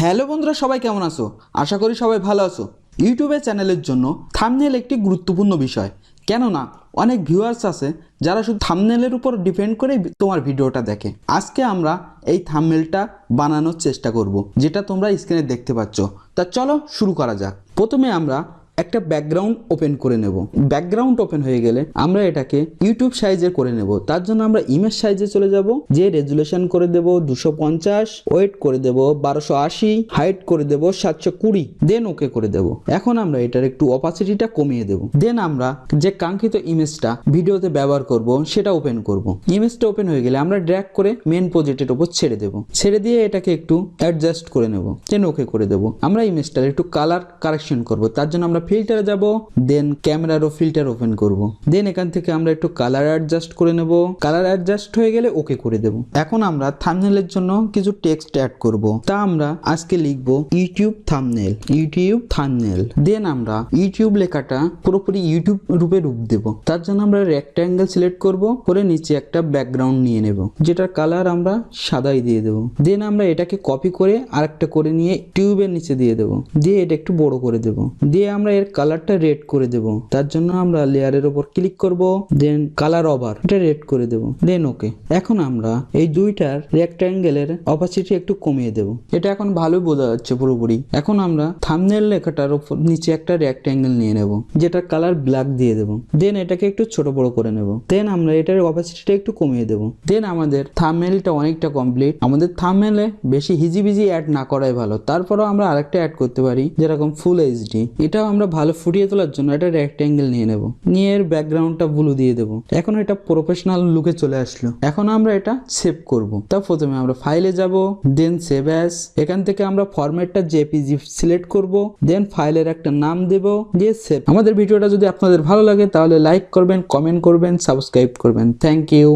Hello বন্ধুরা, সবাই কেমন আছো? আশা করি সবাই ভালো আছো। ইউটিউবের চ্যানেলের জন্য থাম্বনেল একটি গুরুত্বপূর্ণ বিষয়, কেননা অনেক ভিউয়ার্স আছে যারা শুধু থাম্বনেলের উপর ডিপেন্ড করে তোমার ভিডিওটা দেখে। আজকে আমরা এই থাম্বনেলটা বানানোর চেষ্টা করব, যেটা তোমরা স্ক্রিনে দেখতে পাচ্ছ। তা চলো শুরু করা যাক। প্রথমে আমরা একটা ব্যাকগ্রাউন্ড ওপেন করে নেব। ব্যাকগ্রাউন্ড ওপেন হয়ে গেলে আমরা এটাকে ইউটিউব সাইজের করে নেব। তার জন্য আমরা ইমেজ সাইজে চলে যাব, যে রেজুলেশন করে দেব 250, ওয়েট করে দেব 1280, হাইট করে দেব 720, দেন ওকে করে দেব। এখন আমরা এটার একটু অপাসিটিটা কমিয়ে দেব। দেন আমরা যে কাঙ্ক্ষিত ইমেজটা ভিডিওতে ব্যবহার করব সেটা ওপেন করব। ইমেজটা ওপেন হয়ে গেলে আমরা ড্র্যাগ করে মেন প্রজেক্টের উপর ছেড়ে দেব। ছেড়ে দিয়ে এটাকে একটু অ্যাডজাস্ট করে নেব, দেন ওকে করে দেব। আমরা ইমেজটার একটু কালার কারেকশন করব। তার জন্য আমরা ফিল্টারে যাব, দেন ক্যামেরারও ফিল্টার ওপেন করব। দেন এখান থেকে আমরা একটু কালার অ্যাডজাস্ট করে নেব। কালার অ্যাডজাস্ট হয়ে গেলে ওকে করে দেব। এখন আমরা থাম্বনেলের জন্য কিছু টেক্সট অ্যাড করব। তা আমরা আজকে লিখব ইউটিউব থাম্বনেল, ইউটিউব থাম্বনেল। দেন আমরা ইউটিউব লেখাটা পুরোপুরি ইউটিউব রূপে রূপ দেব। তার জন্য আমরা রেক্ট্যাঙ্গেল সিলেক্ট করব, করে নিচে একটা ব্যাকগ্রাউন্ড নিয়ে নেব, যেটার কালার আমরা সাদাই দিয়ে দেব। দেন আমরা এটাকে কপি করে আরেকটা করে নিয়ে টিউবের নিচে দিয়ে দেব, দিয়ে এটা একটু বড় করে দেব। দিয়ে আমরা এর কালারটা রেড করে দেব। তার জন্য আমরা লেয়ারের উপর ক্লিক করব, দেন কালার ওভার, এটা রেড করে দেব, দেন ওকে। এখন আমরা এই দুইটার রেক্ট্যাঙ্গেলের অপাসিটি একটু কমিয়ে দেব। এটা এখন ভালো বোঝা যাচ্ছে পুরোপুরি। এখন আমরা থাম্বনেল লেখাটার উপর নিচে একটা রেক্ট্যাঙ্গেল নিয়ে নেব, যেটার কালার ব্ল্যাক দিয়ে দেব। দেন এটাকে একটু ছোট বড় করে নেব। দেন আমরা এটার অপাসিটিটা একটু কমিয়ে দেব। দেন আমাদের থাম্বনেলটা অনেকটা কমপ্লিট। আমাদের থাম্বনেলে বেশি হিজিবিজি অ্যাড না করাই ভালো। তারপরেও আমরা আরেকটা অ্যাড করতে পারি, যেরকম ফুল এইচডি। এটাও আমরা ভালো ফুটিয়ে তোলার জন্য একটা রেক্ট্যাঙ্গেল নিয়ে নেব, নিয়ে এর ব্যাকগ্রাউন্ডটা ব্লু দিয়ে দেব। এখন এটা প্রফেশনাল লুকে চলে আসলো। এখন আমরা এটা সেভ করব। তা প্রথমে আমরা ফাইলে যাব, দেন সেভ অ্যাজ। এখান থেকে আমরা ফরম্যাটটা জেপিজি সিলেক্ট করব, দেন ফাইলের একটা নাম দেব, দিয়ে সেভ। আমাদের ভিডিওটা যদি আপনাদের ভালো লাগে তাহলে লাইক করবেন, কমেন্ট করবেন, সাবস্ক্রাইব করবেন। Thank you.